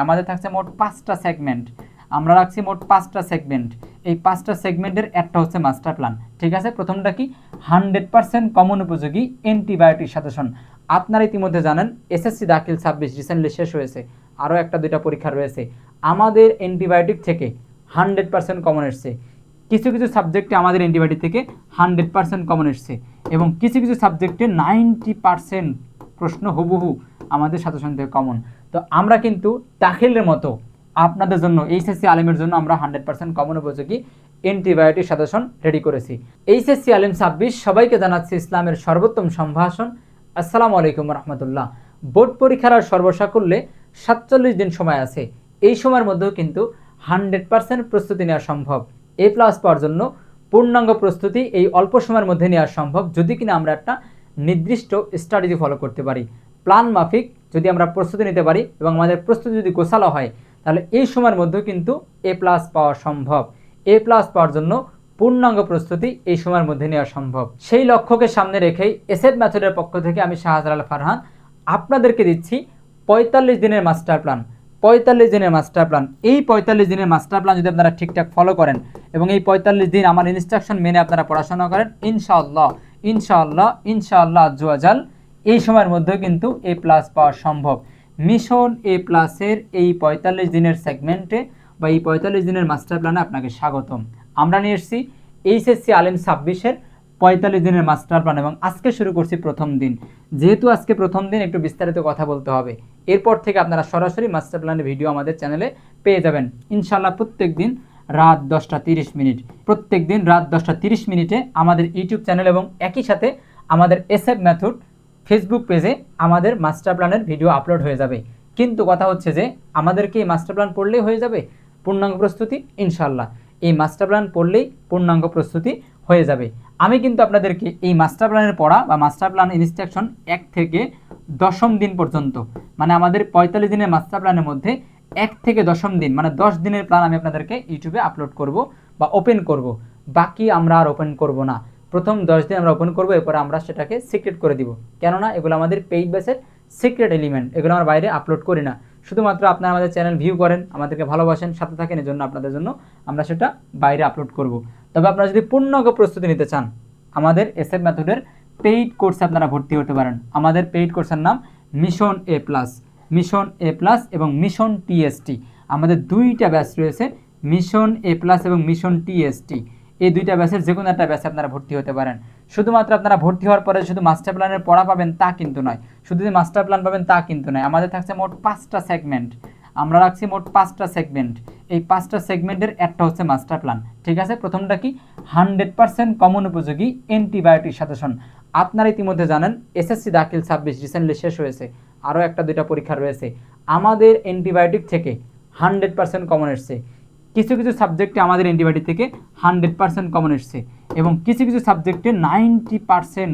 আমাদের থাকছে মোট 5টা সেগমেন্ট, আমরা রাখছি মোট 5টা সেগমেন্ট। এই 5টা সেগমেন্টের একটা হচ্ছে মাস্টার প্ল্যান। ঠিক আছে, প্রথমটা কি 100% কমন উপযোগী অ্যান্টিবায়োটিক সাজেশন। আপনারা ইতিমধ্যে জানেন এসএসসি দাখিল 26 রিসেন্টলি শেষ হয়েছে, আরও একটা দুইটা পরীক্ষা রয়েছে। আমাদের অ্যান্টিবায়োটিক থেকে 100% কমন এসছে। কিছু কিছু সাবজেক্টে আমাদের অ্যান্টিবায়োটিক থেকে 100% কমন এসছে এবং কিছু কিছু সাবজেক্টে 90% প্রশ্ন হুবহু আমাদের সাজেশন থেকে কমন। তো আমরা কিন্তু দাখিলের মতো আপনাদের জন্য এইচএসসি আলিমের জন্য আমরা 100% কমন উপযোগী অ্যান্টিবায়োটিক সাজেশন রেডি করেছি। এইচএসসি আলিম 26 সবাইকে জানাচ্ছি ইসলামের সর্বোত্তম সম্ভাষণ। আসসালামু আলাইকুম রহমতুল্লাহ। বোর্ড পরীক্ষার আর সর্বসাকুল্যে 47 দিন সময় আছে। এই সময়ের মধ্যেও কিন্তু 100% প্রস্তুতি নেওয়া সম্ভব। এ প্লাস পাওয়ার জন্য পূর্ণাঙ্গ প্রস্তুতি এই অল্প সময়ের মধ্যে নেওয়া সম্ভব যদি কিনা আমরা একটা নির্দিষ্ট স্ট্র্যাটেজি ফলো করতে পারি। প্ল্যান মাফিক যদি আমরা প্রস্তুতি নিতে পারি এবং আমাদের প্রস্তুতি যদি গোছালো হয়, তাহলে এই সময়ের মধ্যেও কিন্তু এ প্লাস পাওয়া সম্ভব। এ প্লাস পাওয়ার জন্য পূর্ণাঙ্গ প্রস্তুতি এই সময়ের মধ্যে নেওয়া সম্ভব। সেই লক্ষ্যকে সামনে রেখেই এসএড মেথডের পক্ষ থেকে আমি শাহজালাল ফারহান আপনাদেরকে দিচ্ছি 45 দিনের মাস্টার প্ল্যান। 45 দিনের মাস্টার প্ল্যান। এই 45 দিনের মাস্টার প্ল্যান যদি আপনারা ঠিকঠাক ফলো করেন এবং এই 45 দিন আমার ইনস্ট্রাকশন মেনে আপনারা পড়াশোনা করেন, ইনশাআল্লাহ ইনশাআল্লাহ ইনশাআল্লাহ আজ্জুয়াজাল এই সময়ের মধ্যে কিন্তু এ প্লাস পাওয়া সম্ভব। মিশন এ প্লাসের এই 45 দিনের সেগমেন্টে বা এই 45 দিনের মাস্টার প্ল্যানে আপনাকে স্বাগতম। আমরা নিয়ে এসেছি এইচএসসি আলিম 26-এর 45 দিনের মাস্টার প্ল্যান এবং আজকে শুরু করছি প্রথম দিন। যেহেতু আজকে প্রথম দিন একটু বিস্তারিত কথা বলতে হবে। এরপর থেকে আপনারা সরাসরি মাস্টার প্ল্যানের ভিডিও আমাদের চ্যানেলে পেয়ে যাবেন ইনশাআল্লাহ। প্রত্যেক দিন রাত 10টা 30 মিনিট, প্রত্যেক দিন রাত 10টা 30 মিনিটে আমাদের ইউটিউব চ্যানেল এবং একই সাথে আমাদের এসএফ মেথড ফেসবুক পেজে আমাদের মাস্টার প্ল্যানের ভিডিও আপলোড হয়ে যাবে। কিন্তু কথা হচ্ছে যে আমাদেরকে এই মাস্টার প্ল্যান পড়লেই হয়ে যাবে পূর্ণাঙ্গ প্রস্তুতি? ইনশাআল্লাহ এই মাস্টার প্ল্যান পড়লেই পূর্ণাঙ্গ প্রস্তুতি হয়ে যাবে। আমি কিন্তু আপনাদেরকে এই মাস্টার প্ল্যানের পড়া বা মাস্টার প্ল্যান ইনস্ট্রাকশন 1 থেকে 10ম দিন পর্যন্ত, মানে আমাদের 45 দিনের মাস্টার প্ল্যানের মধ্যে 1 থেকে 10ম দিন মানে 10 দিনের প্ল্যান আমি আপনাদেরকে ইউটিউবে আপলোড করব বা ওপেন করব। বাকি আমরা আর ওপেন করব না। প্রথম 10 দিন আমরা ওপেন করবো, এরপরে আমরা সেটাকে সিক্রেট করে দিব। কেননা এগুলো আমাদের পেইড বেসের সিক্রেট এলিমেন্ট, এগুলো আমরা বাইরে আপলোড করি না। শুধুমাত্র আপনারা আমাদের চ্যানেল ভিউ করেন, আমাদেরকে ভালোবাসেন, সাথে থাকেন, এই জন্য আপনাদের জন্য আমরা সেটা বাইরে আপলোড করব। তবে আপনারা যদি পূর্ণাঙ্গ প্রস্তুতি নিতে চান, আমাদের এসএফ মেথডের পেইড কোর্সে আপনারা ভর্তি হতে পারেন। আমাদের পেইড কোর্সের নাম মিশন এ প্লাস, মিশন এ প্লাস এবং মিশন টিএসটি। আমাদের 2টা ব্যাচ রয়েছে, মিশন এ প্লাস এবং মিশন টিএসটি। এই 2টা ব্যাচের যে কোনো একটা ব্যাচে আপনারা ভর্তি হতে পারেন। শুধুমাত্র আপনারা ভর্তি হওয়ার পরে শুধু মাস্টার প্ল্যানের পড়া পাবেন তা কিন্তু নয়, শুধু যে মাস্টার প্ল্যান পাবেন তা কিন্তু নয়। আমাদের থাকছে মোট 5টা সেগমেন্ট, আমরা রাখছি মোট 5টা সেগমেন্ট। এই 5টা সেগমেন্টের একটা হচ্ছে মাস্টার প্ল্যান। ঠিক আছে, প্রথমটা কি 100% কমন উপযোগী অ্যান্টিবায়োটিক সাজেশন। আপনারা ইতিমধ্যে জানেন এসএসসি দাখিল 26 রিসেন্টলি শেষ হয়েছে, আরও একটা দুইটা পরীক্ষা রয়েছে। আমাদের অ্যান্টিবায়োটিক থেকে 100% কমন এসছে। কিছু কিছু সাবজেক্টে আমাদের অ্যান্টিবায়োটিক থেকে 100% কমন এসছে এবং কিছু কিছু সাবজেক্টে 90%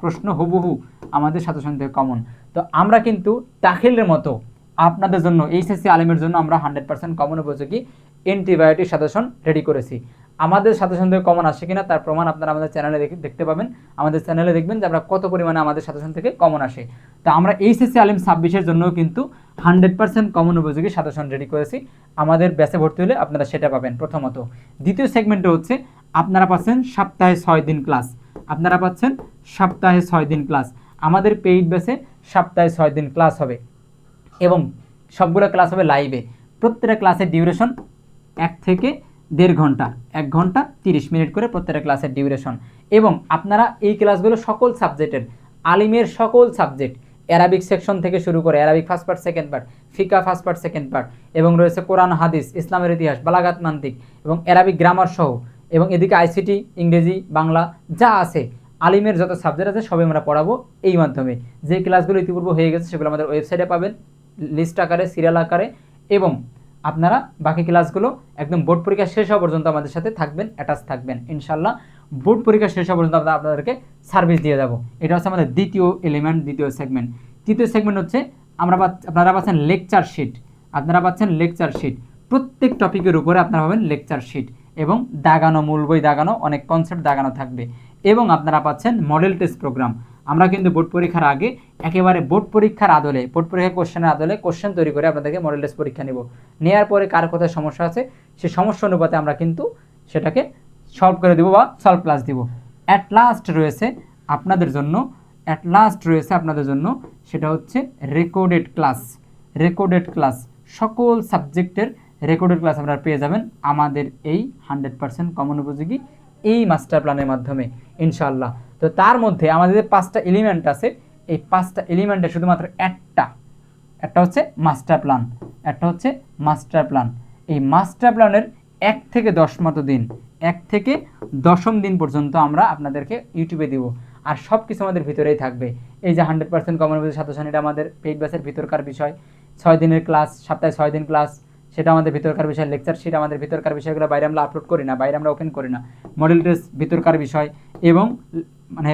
প্রশ্ন হুবহু আমাদের সাজেশন থেকে কমন। তো আমরা কিন্তু দাখিলের মতো আপনাদের জন্য এইচএসসি আলিমের জন্য আমরা 100% কমন উপযোগী অ্যান্টিবায়োটিক সাজেশন রেডি করেছি। আমাদের সাজেশন থেকে কমন আসে কিনা তার প্রমাণ আপনারা আমাদের চ্যানেলে দেখতে পাবেন। আমাদের চ্যানেলে দেখবেন যে আমরা কত পরিমাণে আমাদের সাজেশন থেকে কমন আসে। তো আমরা এইচএসসি আলিম 26-এর জন্য কিন্তু 100% কমন উপযোগী সাজেশন রেডি করেছি। আমাদের ব্যাচে ভর্তি হলে আপনারা সেটা পাবেন প্রথমত। দ্বিতীয় সেগমেন্টে হচ্ছে আপনারা পাচ্ছেন সপ্তাহে 6 দিন ক্লাস, আপনারা পাচ্ছেন সপ্তাহে 6 দিন ক্লাস। আমাদের পেইড ব্যাচে সপ্তাহে 6 দিন ক্লাস হবে এবং সবগুলো ক্লাস হবে লাইভে। প্রত্যেকটা ক্লাসের ডিউরেশন 1 থেকে 1.5 ঘন্টা, 1 ঘন্টা 30 মিনিট করে প্রত্যেকটা ক্লাসের ডিউরেশন। এবং আপনারা এই ক্লাসগুলো সকল সাবজেক্টের, আলিমের সকল সাবজেক্ট, অ্যারাবিক সেকশন থেকে শুরু করে Arabic first part second part, ফিকা ফার্স্ট পার্ট সেকেন্ড পার্ট এবং রয়েছে কোরআন হাদিস, ইসলামের ইতিহাস, বালাগাত মান্তিক এবং অ্যারাবিক গ্রামার সহ, এবং এদিকে আইসিটি, ইংরেজি, বাংলা যা আছে আলিমের যত সাবজেক্ট আছে সবই আমরা পড়াবো এই মাধ্যমে। যে ক্লাসগুলো ইতিপূর্বে হয়ে গেছে সেগুলো আমাদের ওয়েবসাইটে পাবেন লিস্ট আকারে, সিরিয়াল আকারে, এবং আপনারা বাকি ক্লাসগুলো একদম বোর্ড পরীক্ষা শেষ হওয়া পর্যন্ত আমাদের সাথে থাকবেন, অ্যাটাচ থাকবেন ইনশাল্লাহ। বোর্ড পরীক্ষা শেষ হওয়া পর্যন্ত আমরা আপনাদেরকে সার্ভিস দিয়ে যাব। এটা হচ্ছে আমাদের দ্বিতীয় এলিমেন্ট, দ্বিতীয় সেগমেন্ট। তৃতীয় সেগমেন্ট হচ্ছে আপনারা পাচ্ছেন লেকচার শিট, আপনারা পাচ্ছেন লেকচার শিট। প্রত্যেক টপিকের উপরে আপনারা পাবেন লেকচার শিট এবং দাগানো, মূল বই দাগানো, অনেক কনসেপ্ট দাগানো থাকবে। এবং আপনারা পাচ্ছেন মডেল টেস্ট প্রোগ্রাম। আমরা কিন্তু বোর্ড পরীক্ষার আগে একেবারে বোর্ড পরীক্ষার আদলে, বোর্ড পরীক্ষার কোশ্চেনের আদলে কোশ্চেন তৈরি করে আপনাদেরকে মডেল টেস্ট পরীক্ষা নেব। নেওয়ার পরে কার কোথায় সমস্যা আছে সেই সমস্যা অনুপাতে আমরা কিন্তু সেটাকে সলভ করে দেবো বা সলভ ক্লাস দিব। অ্যাট লাস্ট রয়েছে আপনাদের জন্য সেটা হচ্ছে রেকর্ডেড ক্লাস, সকল সাবজেক্টের রেকর্ডেড ক্লাস আপনারা পেয়ে যাবেন আমাদের এই 100% কমন উপযোগী এই মাস্টার প্ল্যানের মাধ্যমে ইনশাআল্লাহ। তো তার মধ্যে আমাদের যে 5টা এলিমেন্ট আছে, এই 5টা এলিমেন্টে শুধুমাত্র একটা হচ্ছে মাস্টার প্ল্যান। এই মাস্টার প্ল্যানের 1 থেকে 10 মতো দিন, 1 থেকে 10ম দিন পর্যন্ত আমরা আপনাদেরকে ইউটিউবে দিব। আর সব কিছু আমাদের ভিতরেই থাকবে। এই যে 100% কমন উপযোগী সাজেশন, এটা আমাদের পেইড ব্যাচের ভিতরকার বিষয়। 6 দিনের ক্লাস, সপ্তাহে 6 দিন ক্লাস, সেটা আমাদের ভিতরকার বিষয়। লেকচার শিট আমাদের ভিতরকার বিষয়গুলো বাইরে আমরা আপলোড করি না, বাইরে আমরা ওপেন করি না। মডেল টেস্ট ভিতরকার বিষয় এবং মানে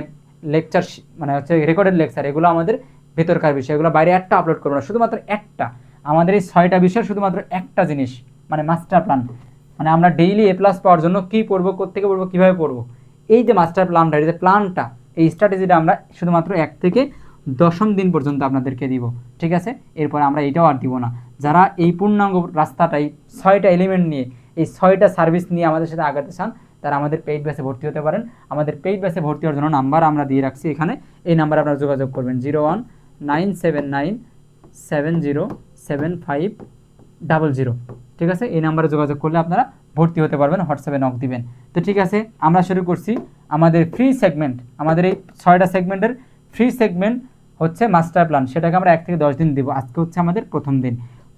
লেকচার মানে হচ্ছে রেকর্ডেড লেকচার, এগুলো আমাদের ভিতরকার বিষয়, এগুলো বাইরে একটা আপলোড করবো না, শুধুমাত্র একটা। আমাদের এই 6টা বিষয় শুধুমাত্র একটা জিনিস, মানে মাস্টার প্ল্যান। মানে আমরা ডেইলি A+ পাওয়ার জন্য কী পড়বো, কোত্থেকে পড়বো, কীভাবে পড়বো, এই যে মাস্টার প্ল্যানটা, এই যে প্ল্যানটা, এই স্ট্র্যাটেজিটা আমরা শুধুমাত্র 1 থেকে 10ম দিন পর্যন্ত আপনাদেরকে দিব। ঠিক আছে, এরপর আমরা এটাও আর দিব না। যারা এই পূর্ণাঙ্গ রাস্তাটাই 6টা এলিমেন্ট নিয়ে, এই 6টা সার্ভিস নিয়ে আমাদের সাথে আগাতে চান, তারা আমাদের পেইড ব্যাচে ভর্তি হতে পারেন। আমাদের পেইড ব্যাচে ভর্তি হওয়ার জন্য নাম্বার আমরা দিয়ে রাখছি এখানে, এই নাম্বারে আপনারা যোগাযোগ করবেন 019797075000। ঠিক আছে, এই নাম্বারে যোগাযোগ করলে আপনারা ভর্তি হতে পারবেন, হোয়াটসঅ্যাপে নক দিবেন। তো ঠিক আছে, আমরা শুরু করছি আমাদের ফ্রি সেগমেন্ট। আমাদের এই 6টা সেগমেন্টের ফ্রি সেগমেন্ট হচ্ছে মাস্টার প্ল্যান, সেটাকে আমরা 1 থেকে 10 দিন দেবো। আজকে হচ্ছে আমাদের প্রথম দিন,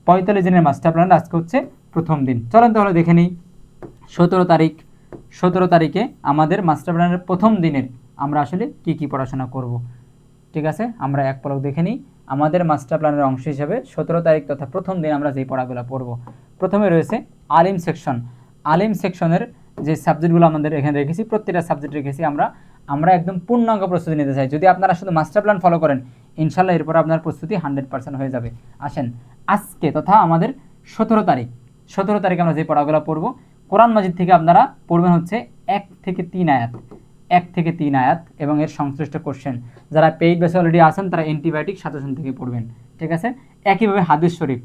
45 দিনের মাস্টার প্ল্যান, আজকে হচ্ছে প্রথম দিন। চলেন তাহলে দেখে নিই 17 তারিখে আমাদের মাস্টার প্ল্যানের প্রথম দিনের আমরা আসলে কি পড়াশোনা করব। ঠিক আছে, আমরা এক পলক দেখে নিই আমাদের মাস্টার প্ল্যানের অংশ হিসেবে 17 তারিখ তথা প্রথম দিন আমরা যেই পড়াগুলো পড়ব। প্রথমে রয়েছে আলিম সেকশনের যে সাবজেক্টগুলো আমাদের এখানে রেখেছি, প্রত্যেকটা সাবজেক্ট রেখেছি আমরা একদম পূর্ণাঙ্গ প্রস্তুতি নিতে চাই। যদি আপনারা শুধু মাস্টার প্ল্যান ফলো করেন, ইনশাল্লাহ এরপর আপনার প্রস্তুতি 100% হয়ে যাবে। আসেন আজকে তথা আমাদের 17 তারিখ আমরা যে পড়াগুলো পড়ব, কোরআন মাজিদ থেকে আপনারা পড়বেন হচ্ছে 1 থেকে 3 আয়াত এবং এর সংশ্লিষ্ট কোশ্চেন। যারা পেইড ব্যাচে অলরেডি আছেন তারা অ্যান্টিবায়োটিক সাজেশন থেকে পড়বেন। ঠিক আছে, একইভাবে হাদিস শরীফ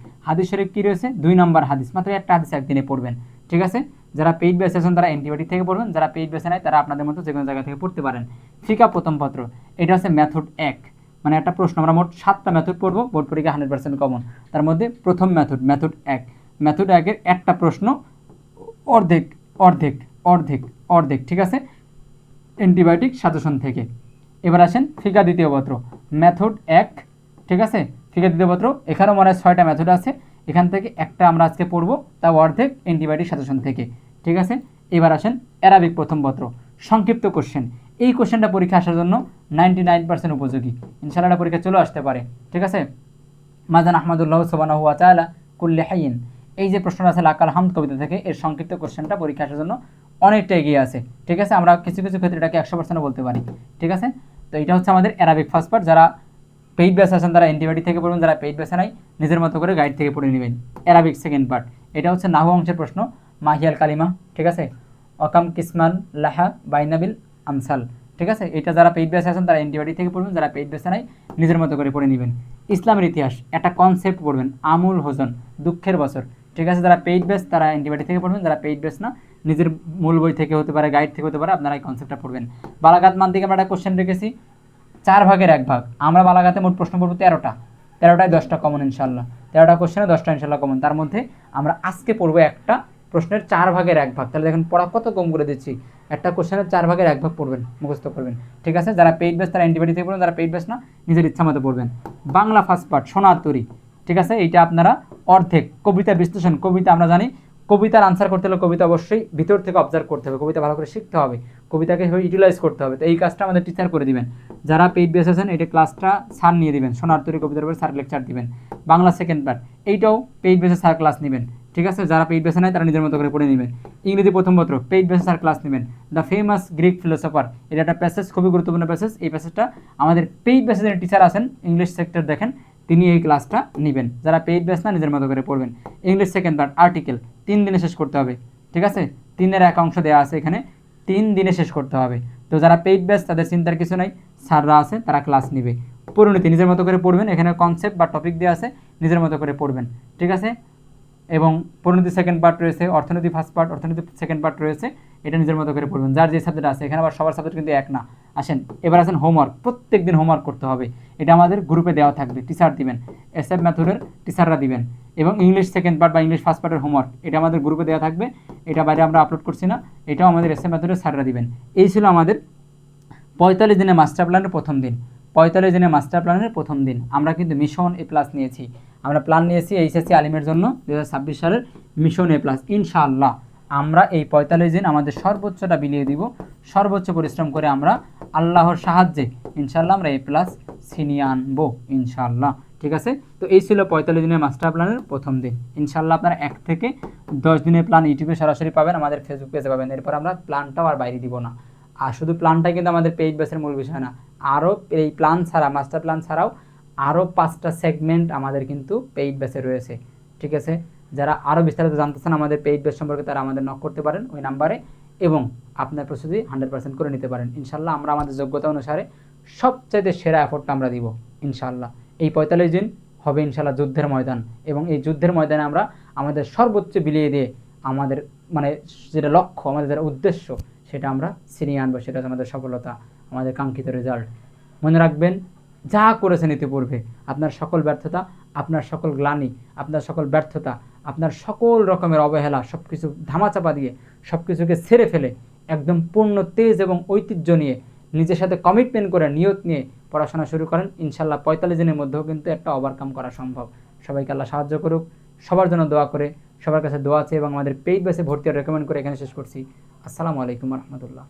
কি রয়েছে, 2 নম্বর হাদিস, মাত্র একটা হাদিস একদিনে পড়বেন। ঠিক আছে, যারা পেইড ব্যাচে আছেন তারা অ্যান্টিবায়োটিক থেকে পড়বেন, যারা পেইড ব্যাচে নাই তারা আপনাদের মতো যে কোনো জায়গা থেকে পড়তে পারেন। ফিকা প্রথম পত্র, এটা হচ্ছে মেথড 1, মানে একটা প্রশ্ন। আমরা মোট 7টা মেথড পড়বো, বোর্ড পরীক্ষা 100% কমন। তার মধ্যে প্রথম মেথড 1-এর একটা প্রশ্ন অর্ধেক। ঠিক আছে, অ্যান্টিবায়োটিক সাজেশন থেকে। এবার আসেন ফিকা দ্বিতীয় পত্র, মেথড 1। ঠিক আছে, ফিকা দ্বিতীয় পত্র, এখানেও মনে হয় 6টা মেথড আছে, এখান থেকে একটা আমরা আজকে পড়বো, তাও অর্ধেক অ্যান্টিবায়োটিক সাজেশন থেকে। ঠিক আছে, এবার আসেন অ্যারাবিক প্রথম পত্র, সংক্ষিপ্ত কোশ্চেন। এই কোশ্চেনটা পরীক্ষা আসার জন্য 99% উপযোগী, ইনশাআল্লাহ পরীক্ষা চলে আসতে পারে। ঠিক আছে, মাজান আহমদুল্লাহ সুবহানাহু ওয়া তাআলা কুল্লি হাইয়িন, এই যে প্রশ্নটা আছে লাকাল হামদ কবিতা থেকে, এর সংক্ষিপ্ত কোশ্চেনটা পরীক্ষা আসার জন্য অনেকটা এগিয়ে আছে। ঠিক আছে, আমরা কিছু ক্ষেত্রে এটাকে 100% বলতে পারি। ঠিক আছে, তো এটা হচ্ছে আমাদের অ্যারাবিক ফার্স্ট পার্ট। যারা পেইড ব্যাচ আছেন তারা অ্যান্টিবায়োটিক থেকে পড়বেন, যারা পেইড ব্যাচে নাই নিজের মতো করে গাইড থেকে পড়ে নেবেন। অ্যারাবিক সেকেন্ড পার্ট, এটা হচ্ছে নাহু অংশের প্রশ্ন, মাহিয়াল কালিমা। ঠিক আছে, অকাম কিসমান লাহা বাইনাবিল আমসাল। ঠিক আছে, এটা যারা পেইড ব্যাচে আছেন তারা অ্যান্টিবায়োটিক থেকে পড়বেন, যারা পেইড ব্যাচে নাই নিজের মতো করে পড়ে নেবেন। ইসলামের ইতিহাস, একটা কনসেপ্ট পড়বেন, আমুল হোজন, দুঃখের বছর। ঠিক আছে, যারা পেইড ব্যাচ তারা অ্যান্টিবায়োটিক থেকে পড়বেন, যারা পেইড ব্যাচ না নিজের মূল বই থেকে হতে পারে, গাইড থেকে হতে পারে, আপনারা এই কনসেপ্টটা পড়বেন। বালাগাত মান থেকে আমরা একটা কোশ্চেন রেখেছি 4 ভাগের 1 ভাগ। আমরা বালাগাতে মোট প্রশ্ন পড়বো 13টায় 10টা কমন ইনশাল্লাহ, 13টা কোশ্চেনে 10টা ইনশাল্লাহ কমন। তার মধ্যে আমরা আজকে পড়বো একটা প্রশ্নের 4 ভাগের 1 ভাগ। তাহলে দেখেন পড়া কত কম করে দিচ্ছি, একটা কোশ্চেনের 4 ভাগের 1 ভাগ পড়বেন, মুখস্থ করবেন। ঠিক আছে, যারা পেইড ব্যাচ তারা অ্যান্টিবায়োটিক থেকে পড়বেন, যারা পেইড ব্যাচ না নিজের ইচ্ছা মতো পড়বেন। বাংলা ফার্স্ট পার্ট, সোনার তরী। ঠিক আছে, এইটা আপনারা অর্ধেক। কবিতার বিশ্লেষণ, কবিতা আমরা জানি কবিতার আনসার করতে হলে কবিতা অবশ্যই ভিতর থেকে অবজার্ভ করতে হবে, কবিতা ভালো করে শিখতে হবে, কবিতাকে ইউটিলাইজ করতে হবে। তো এই কাজটা আমাদের টিচার করে দিবেন। যারা পেইড বেস আছেন এটা ক্লাসটা স্যার নিয়ে দিবেন, সোনার তরী কবিতার উপর স্যার লেকচার দিবেন। বাংলা সেকেন্ড পার্ট, এইটাও পেইড বেসে স্যার ক্লাস নেবেন। ঠিক আছে, যারা পেইড বেসে নেয় তারা নিজের মতো করে পড়ে নেবেন। ইংরেজি প্রথম পত্র, পেইড বেসে স্যার ক্লাস নেবেন। দ্য ফেমাস গ্রিক ফিলোসফার, এটা একটা প্যাসেজ, খুবই গুরুত্বপূর্ণ প্যাসেজ। এই প্যাসেজটা আমাদের পেইড বেসে যিনি টিচার আছেন ইংলিশ সেক্টর দেখেন, তিনি এই ক্লাসটা নেবেন। যারা পেইড বেস না নিজের মতো করে পড়বেন। ইংলিশ সেকেন্ড পার্ট, আর্টিকেল 3 দিনে শেষ করতে হবে। ঠিক আছে, 3-এর 1 অংশ দেওয়া আছে এখানে, 3 দিনে শেষ করতে হবে। তো যারা পেইড ব্যাচ তাদের চিন্তার কিছু নাই, স্যাররা আছে তারা ক্লাস নেবে। পরিণতি নিজের মতো করে পড়বেন, এখানে কনসেপ্ট বা টপিক দেওয়া আছে, নিজের মতো করে পড়বেন, ঠিক আছে। এবং পরিণতি সেকেন্ড পার্ট রয়েছে, অর্থনীতি ফার্স্ট পার্ট, অর্থনীতি সেকেন্ড পার্ট রয়েছে, এটা নিজের মতো করে পড়বেন যার যে সাবজেক্ট আছে। এখানে আবার সবার সাবজেক্ট কিন্তু এক না। আসেন এবার আসেন হোমওয়ার্ক, প্রত্যেক দিন হোমওয়ার্ক করতে হবে, এটা আমাদের গ্রুপে দেওয়া থাকবে, টিচার দিবেন, এসএফ মেথডের টিচাররা দিবেন। এবং ইংলিশ সেকেন্ড পার্ট বা ইংলিশ ফার্স্ট পার্টের হোমওয়ার্ক এটা আমাদের গ্রুপে দেওয়া থাকবে, এটা বাইরে আমরা আপলোড করছি না, এটাও আমাদের এসএফ মেথডের স্যাররা দিবেন। এই ছিল আমাদের 45 দিনের মাস্টার প্ল্যানের প্রথম দিন। 45 দিনের মাস্টার প্ল্যানের প্রথম দিন আমরা কিন্তু মিশন এ প্লাস নিয়েছি, আমরা প্ল্যান নিয়েছি এইচএসসি আলিমের জন্য 2026 সালের মিশন এ প্লাস। ইনশাআল্লাহ আমরা এই 45 দিন আমাদের সর্বোচ্চটা বিলিয়ে দিব, সর্বোচ্চ পরিশ্রম করে আমরা আল্লাহর সাহায্যে ইনশাআল্লাহ আমরা এ প্লাস ছিনিয়ে আনবো ইনশাআল্লাহ, ঠিক আছে। তো এই ছিল 45 দিনের মাস্টার প্ল্যানের প্রথম দিন। ইনশাআল্লাহ আপনারা 1 থেকে 10 দিনের প্ল্যান ইউটিউবে সরাসরি পাবেন, আমাদের ফেসবুক পেজে পাবেন। এরপর আমরা প্ল্যানটাও আর বাইরে দিব না। আর শুধু প্ল্যানটাই কিন্তু আমাদের পেইড ব্যাচের মূল বিষয় না, আরও এই প্ল্যান ছাড়া, মাস্টার প্ল্যান ছাড়াও আরও 5টা সেগমেন্ট আমাদের কিন্তু পেইড ব্যাচে রয়েছে, ঠিক আছে। যারা আরও বিস্তারিত জানতে চান আমাদের পেইড ব্যাচ সম্পর্কে তারা আমাদের নক করতে পারেন ওই নাম্বারে, এবং আপনার প্রস্তুতি 100% করে নিতে পারেন ইনশাআল্লাহ। আমরা আমাদের যোগ্যতা অনুসারে সবচাইতে সেরা এফোর্টটা আমরা দিব ইনশাআল্লাহ। এই 45 দিন হবে ইনশাআল্লাহ যুদ্ধের ময়দান, এবং এই যুদ্ধের ময়দানে আমরা আমাদের সর্বোচ্চ বিলিয়ে দিয়ে আমাদের মানে যেটা লক্ষ্য, আমাদের যেটা উদ্দেশ্য, সেটা আমরা ছিনিয়ে আনবো, সেটা হচ্ছে আমাদের সফলতা, আমাদের কাঙ্ক্ষিত রেজাল্ট। মনে রাখবেন, যা করেছেন ইতিপূর্বে, আপনার সকল ব্যর্থতা, আপনার সকল গ্লানি, আপনার সকল ব্যর্থতা, আপনার সকল রকমের অবহেলা সব কিছু ধামাচাপা দিয়ে, সব কিছুকে ছেড়ে ফেলে একদম পূর্ণ তেজ এবং ঐতিহ্য নিয়ে, নিজের সাথে কমিটমেন্ট করে, নিয়ত নিয়ে পড়াশোনা শুরু করেন। ইনশাল্লাহ 45 দিনের মধ্যেও কিন্তু একটা ওভারকাম করা সম্ভব। সবাইকে আল্লাহ সাহায্য করুক, সবার জন্য দোয়া করে, সবার কাছে দোয়া আছে, এবং আমাদের পেইড বেসে ভর্তি রেকমেন্ড করে এখানে শেষ করছি। আসসালামু আলাইকুম রহমতুল্লাহ।